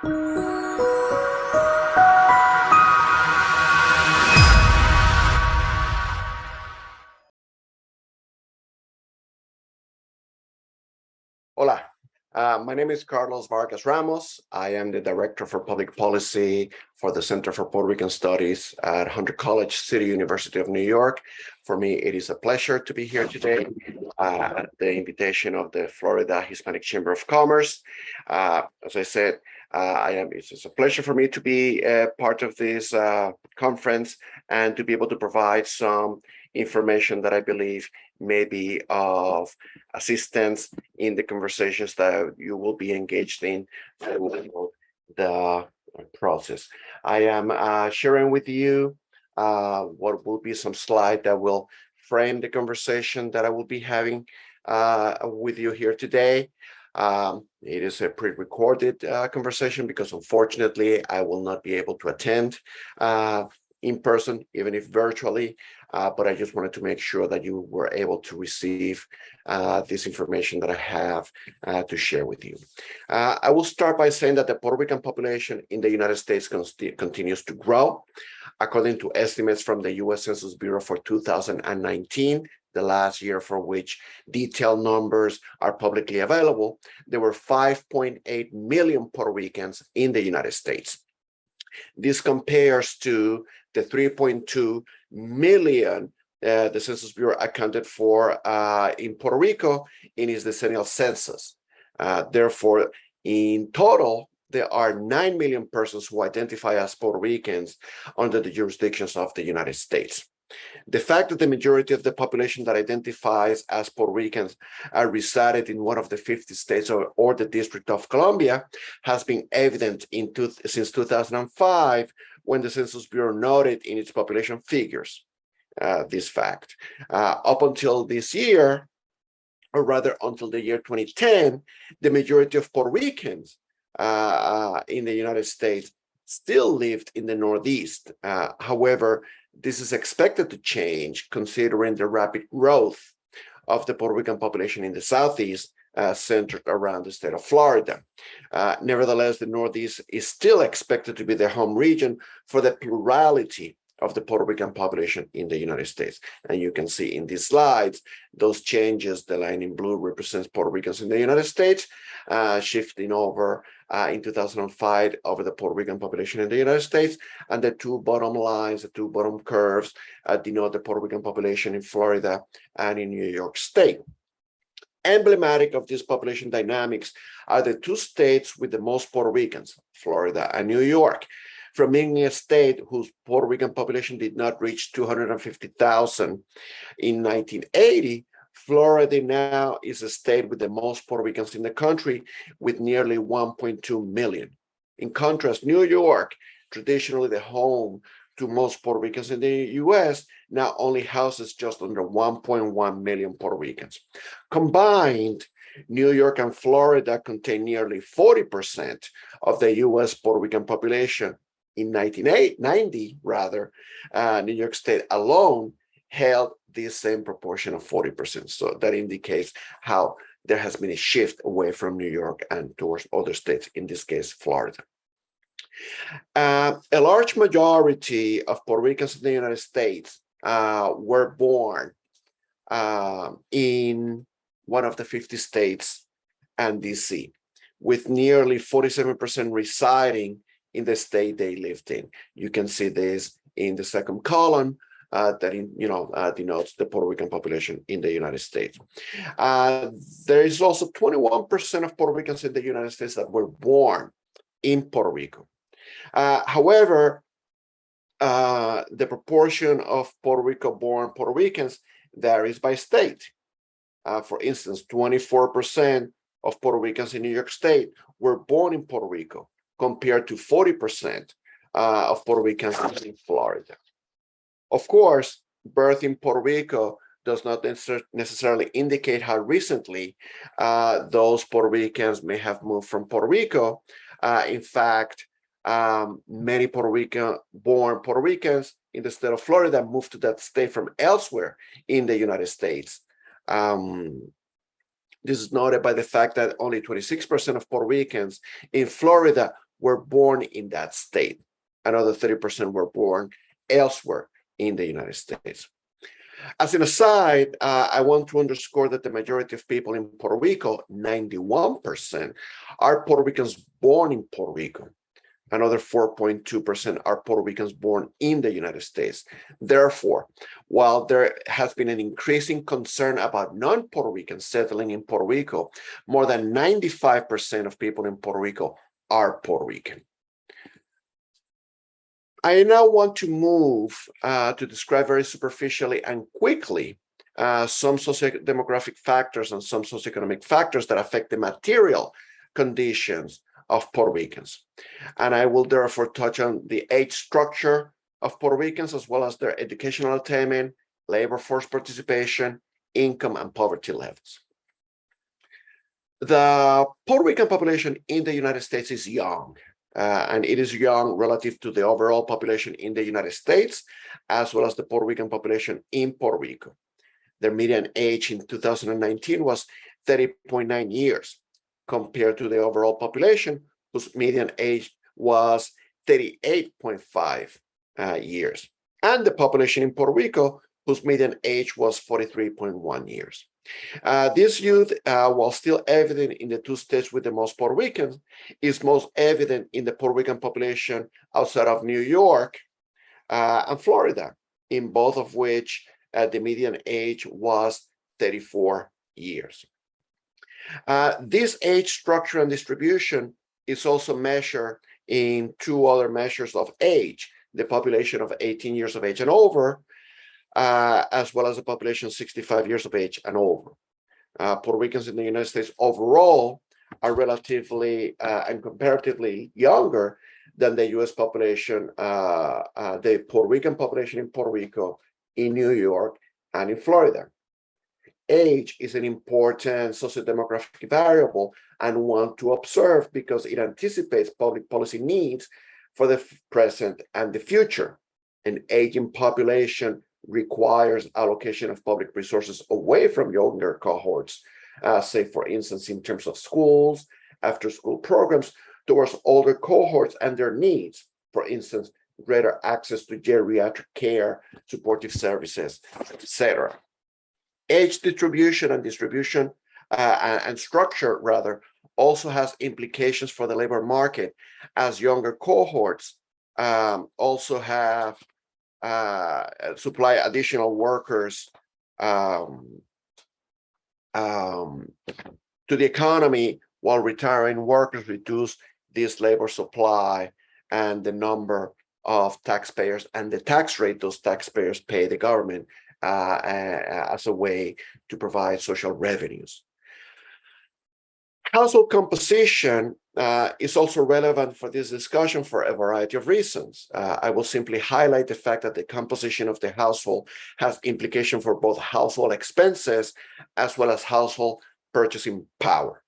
Hola, my name is Carlos Vargas-Ramos. I am the Director for Public Policy for the Center for Puerto Rican Studies at Hunter College, City University of New York. For me, it is a pleasure to be here today at the invitation of the Florida Hispanic Chamber of Commerce. As I said, it's a pleasure for me to be part of this conference and to be able to provide some information that I believe may be of assistance in the conversations that you will be engaged in through the process. I am sharing with you what will be some slide that will frame the conversation that I will be having with you here today. It is a pre-recorded conversation because unfortunately I will not be able to attend in person, even if virtually, but I just wanted to make sure that you were able to receive this information that I have to share with you. I will start by saying that the Puerto Rican population in the United States continues to grow. According to estimates from the U.S. Census Bureau for 2019, the last year for which detailed numbers are publicly available, there were 5.8 million Puerto Ricans in the United States. This compares to the 3.2 million the Census Bureau accounted for in Puerto Rico in its decennial census. Therefore, in total, there are 9 million persons who identify as Puerto Ricans under the jurisdictions of the United States. The fact that the majority of the population that identifies as Puerto Ricans are resided in one of the 50 states or the District of Columbia has been evident since 2005, when the Census Bureau noted in its population figures this fact. Up until this year, or rather until the year 2010, the majority of Puerto Ricans in the United States still lived in the Northeast. However, this is expected to change considering the rapid growth of the Puerto Rican population in the Southeast, centered around the state of Florida. Nevertheless, the Northeast is still expected to be the home region for the plurality of the Puerto Rican population in the United States. And you can see in these slides, those changes. The line in blue represents Puerto Ricans in the United States, shifting over in 2005 over the Puerto Rican population in the United States. And the two bottom lines, the two bottom curves, denote the Puerto Rican population in Florida and in New York State. Emblematic of these population dynamics are the two states with the most Puerto Ricans, Florida and New York. From being a state whose Puerto Rican population did not reach 250,000 in 1980, Florida now is a state with the most Puerto Ricans in the country, with nearly 1.2 million. In contrast, New York, traditionally the home to most Puerto Ricans in the U.S., now only houses just under 1.1 million Puerto Ricans. Combined, New York and Florida contain nearly 40% of the U.S. Puerto Rican population. In 1990, New York State alone held this same proportion of 40%. So that indicates how there has been a shift away from New York and towards other states, in this case, Florida. A large majority of Puerto Ricans in the United States were born in one of the 50 states and DC, with nearly 47% residing in the state they lived in. You can see this in the second column that denotes the Puerto Rican population in the United States. There is also 21% of Puerto Ricans in the United States that were born in Puerto Rico. However, the proportion of Puerto Rico-born Puerto Ricans varies by state. For instance, 24% of Puerto Ricans in New York State were born in Puerto Rico, compared to 40% of Puerto Ricans in Florida. Of course, birth in Puerto Rico does not necessarily indicate how recently those Puerto Ricans may have moved from Puerto Rico. In fact, many Puerto Rican-born Puerto Ricans in the state of Florida moved to that state from elsewhere in the United States. This is noted by the fact that only 26% of Puerto Ricans in Florida were born in that state. Another 30% were born elsewhere in the United States. As an aside, I want to underscore that the majority of people in Puerto Rico, 91%, are Puerto Ricans born in Puerto Rico. Another 4.2% are Puerto Ricans born in the United States. Therefore, while there has been an increasing concern about non-Puerto Ricans settling in Puerto Rico, more than 95% of people in Puerto Rico are Puerto Rican. I now want to move to describe very superficially and quickly some socio-demographic factors and some socioeconomic factors that affect the material conditions of Puerto Ricans. And I will therefore touch on the age structure of Puerto Ricans, as well as their educational attainment, labor force participation, income, and poverty levels. The Puerto Rican population in the United States is young. And it is young relative to the overall population in the United States, as well as the Puerto Rican population in Puerto Rico. Their median age in 2019 was 30.9 years, compared to the overall population, whose median age was 38.5 years, and the population in Puerto Rico, whose median age was 43.1 years. This youth, while still evident in the two states with the most Puerto Ricans, is most evident in the Puerto Rican population outside of New York and Florida, in both of which the median age was 34 years. This age structure and distribution is also measured in two other measures of age: the population of 18 years of age and over, as well as the population 65 years of age and over. Puerto Ricans in the United States overall are relatively and comparatively younger than the U.S. population, the Puerto Rican population in Puerto Rico, in New York, and in Florida. Age is an important socio-demographic variable and one to observe because it anticipates public policy needs for the present and the future. An aging population requires allocation of public resources away from younger cohorts, say, for instance, in terms of schools, after-school programs, towards older cohorts and their needs, for instance, greater access to geriatric care, supportive services, etc. Age distribution and structure, rather, also has implications for the labor market, as younger cohorts also have supply additional workers to the economy, while retiring workers reduce this labor supply and the number of taxpayers and the tax rate those taxpayers pay the government as a way to provide social revenues. Household composition is also relevant for this discussion for a variety of reasons. I will simply highlight the fact that the composition of the household has implication for both household expenses as well as household purchasing power.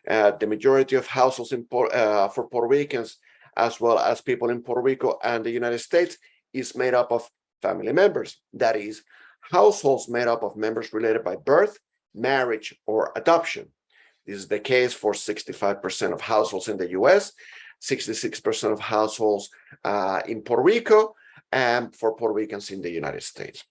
The majority of households for Puerto Ricans, as well as people in Puerto Rico and the United States, is made up of family members. That is, households made up of members related by birth, marriage, or adoption. This is the case for 65% of households in the US, 66% of households in Puerto Rico, and for Puerto Ricans in the United States.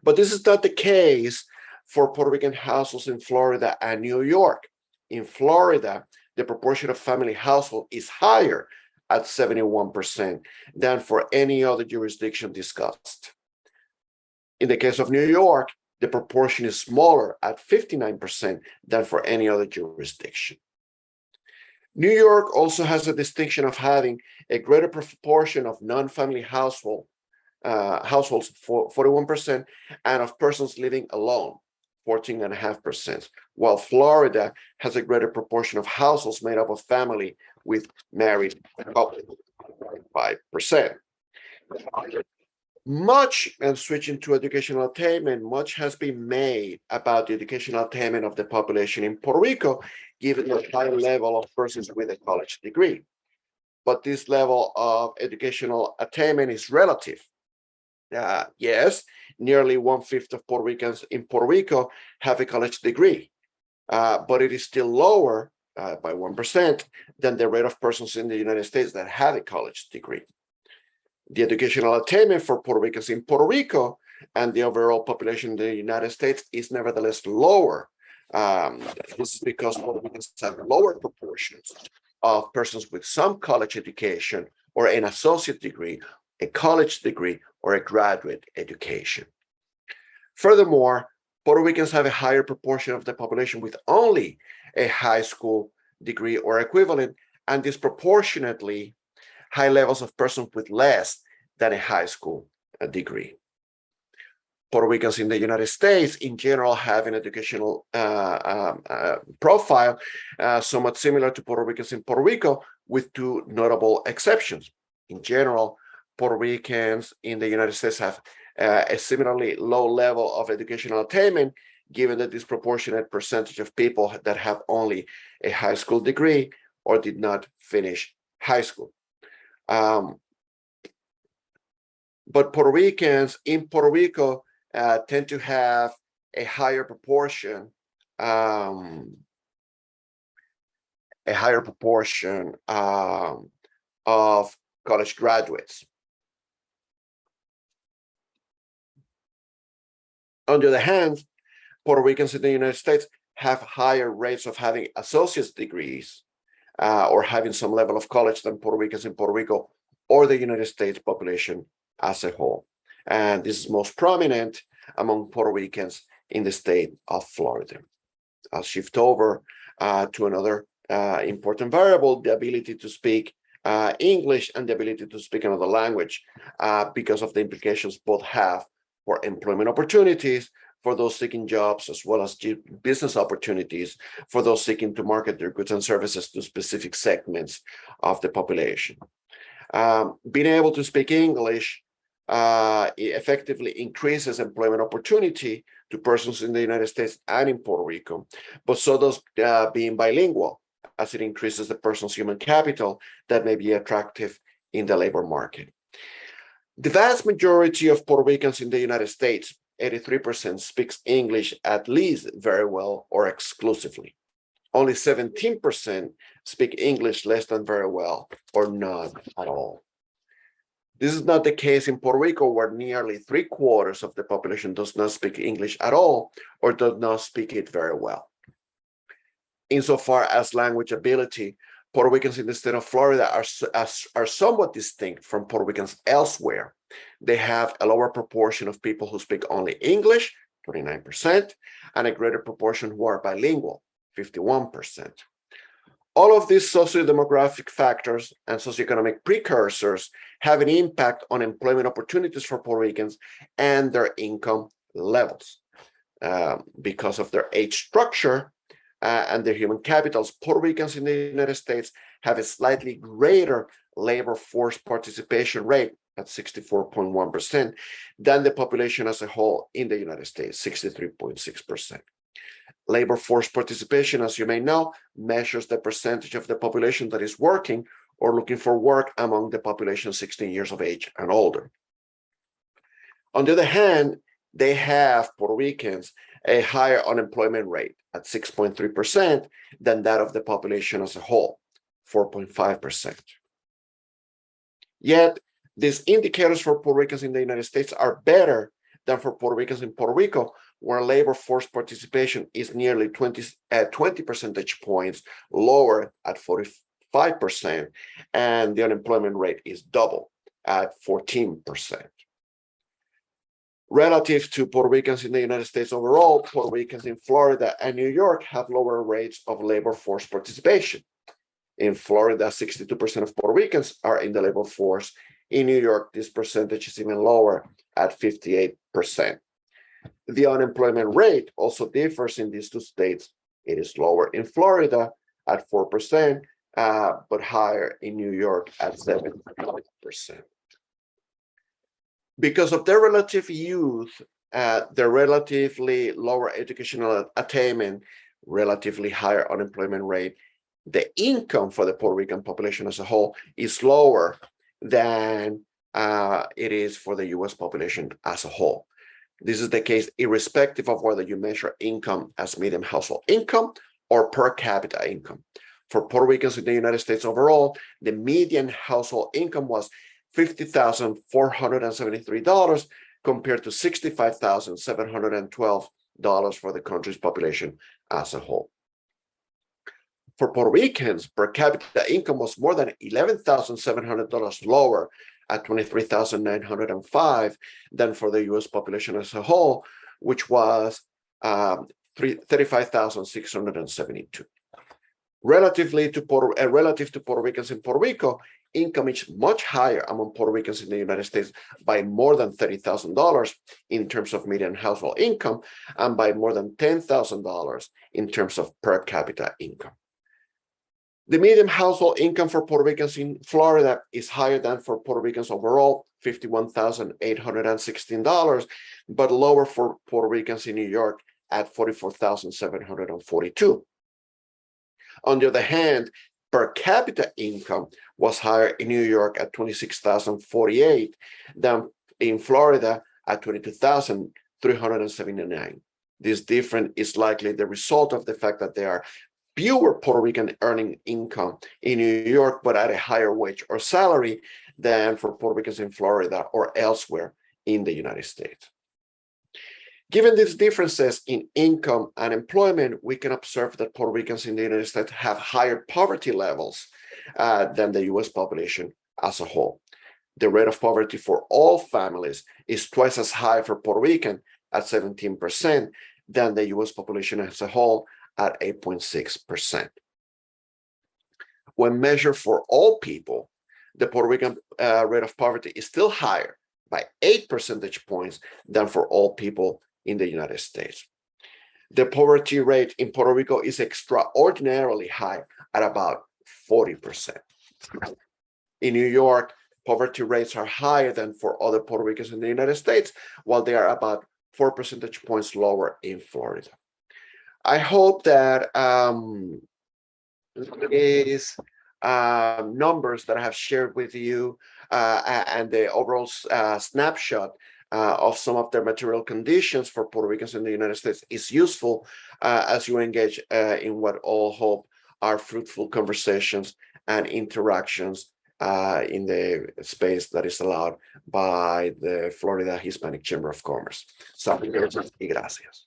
But this is not the case for Puerto Rican households in Florida and New York. In Florida, the proportion of family household is higher at 71% than for any other jurisdiction discussed. In the case of New York, the proportion is smaller at 59% than for any other jurisdiction. New York also has a distinction of having a greater proportion of non-family households, 41%, and of persons living alone, 14.5%, while Florida has a greater proportion of households made up of family with married couple, 5%. Much, and switching to educational attainment, much has been made about the educational attainment of the population in Puerto Rico, given the high level of persons with a college degree. But this level of educational attainment is relative. Yes, nearly 1/5 of Puerto Ricans in Puerto Rico have a college degree, but it is still lower by 1% than the rate of persons in the United States that have a college degree. The educational attainment for Puerto Ricans in Puerto Rico and the overall population in the United States is nevertheless lower. This is because Puerto Ricans have lower proportions of persons with some college education or an associate degree, a college degree, or a graduate education. Furthermore, Puerto Ricans have a higher proportion of the population with only a high school degree or equivalent, and disproportionately high levels of persons with less than a high school degree. Puerto Ricans in the United States, in general, have an educational profile somewhat similar to Puerto Ricans in Puerto Rico, with two notable exceptions. In general, Puerto Ricans in the United States have a similarly low level of educational attainment, given the disproportionate percentage of people that have only a high school degree or did not finish high school. But Puerto Ricans in Puerto Rico tend to have a higher proportion of college graduates. On the other hand, Puerto Ricans in the United States have higher rates of having associate's degrees or having some level of college than Puerto Ricans in Puerto Rico or the United States population as a whole. And this is most prominent among Puerto Ricans in the state of Florida. I'll shift over to another important variable, the ability to speak English and the ability to speak another language, because of the implications both have for employment opportunities for those seeking jobs, as well as business opportunities for those seeking to market their goods and services to specific segments of the population. Being able to speak English effectively increases employment opportunity to persons in the United States and in Puerto Rico, but so does being bilingual, as it increases the person's human capital that may be attractive in the labor market. The vast majority of Puerto Ricans in the United States, 83%, speaks English at least very well or exclusively. Only 17% speak English less than very well or not at all. This is not the case in Puerto Rico, where nearly 3/4 of the population does not speak English at all or does not speak it very well. Insofar as language ability, Puerto Ricans in the state of Florida are somewhat distinct from Puerto Ricans elsewhere. They have a lower proportion of people who speak only English, 29%, and a greater proportion who are bilingual, 51%. All of these socio-demographic factors and socioeconomic precursors have an impact on employment opportunities for Puerto Ricans and their income levels. Because of their age structure and their human capitals, Puerto Ricans in the United States have a slightly greater labor force participation rate at 64.1% than the population as a whole in the United States, 63.6%. Labor force participation, as you may know, measures the percentage of the population that is working or looking for work among the population 16 years of age and older. On the other hand, they have, Puerto Ricans, a higher unemployment rate at 6.3% than that of the population as a whole, 4.5%. Yet, these indicators for Puerto Ricans in the United States are better than for Puerto Ricans in Puerto Rico, where labor force participation is nearly 20 percentage points lower at 45%, and the unemployment rate is double at 14%. Relative to Puerto Ricans in the United States overall, Puerto Ricans in Florida and New York have lower rates of labor force participation. In Florida, 62% of Puerto Ricans are in the labor force. In New York, this percentage is even lower at 58%. The unemployment rate also differs in these two states. It is lower in Florida at 4%, but higher in New York at 7%. Because of their relative youth, their relatively lower educational attainment, relatively higher unemployment rate, the income for the Puerto Rican population as a whole is lower than it is for the US population as a whole. This is the case irrespective of whether you measure income as median household income or per capita income. For Puerto Ricans in the United States overall, the median household income was $50,473 compared to $65,712 for the country's population as a whole. For Puerto Ricans, per capita income was more than $11,700 lower at $23,905 than for the U.S. population as a whole, which was $35,672. Relative to Puerto Ricans in Puerto Rico, income is much higher among Puerto Ricans in the United States by more than $30,000 in terms of median household income and by more than $10,000 in terms of per capita income. The median household income for Puerto Ricans in Florida is higher than for Puerto Ricans overall, $51,816, but lower for Puerto Ricans in New York at $44,742. On the other hand, per capita income was higher in New York at $26,048 than in Florida at $22,379. This difference is likely the result of the fact that there are fewer Puerto Rican earning income in New York, but at a higher wage or salary than for Puerto Ricans in Florida or elsewhere in the United States. Given these differences in income and employment, we can observe that Puerto Ricans in the United States have higher poverty levels than the U.S. population as a whole. The rate of poverty for all families is twice as high for Puerto Rican at 17% than the U.S. population as a whole at 8.6%. When measured for all people, the Puerto Rican rate of poverty is still higher by 8 percentage points than for all people in the United States. The poverty rate in Puerto Rico is extraordinarily high at about 40%. In New York, poverty rates are higher than for other Puerto Ricans in the United States, while they are about 4 percentage points lower in Florida. I hope that these numbers that I have shared with you and the overall snapshot of some of the material conditions for Puerto Ricans in the United States is useful as you engage in what all hope are fruitful conversations and interactions in the space that is allowed by the Florida Hispanic Chamber of Commerce. Saludos y gracias.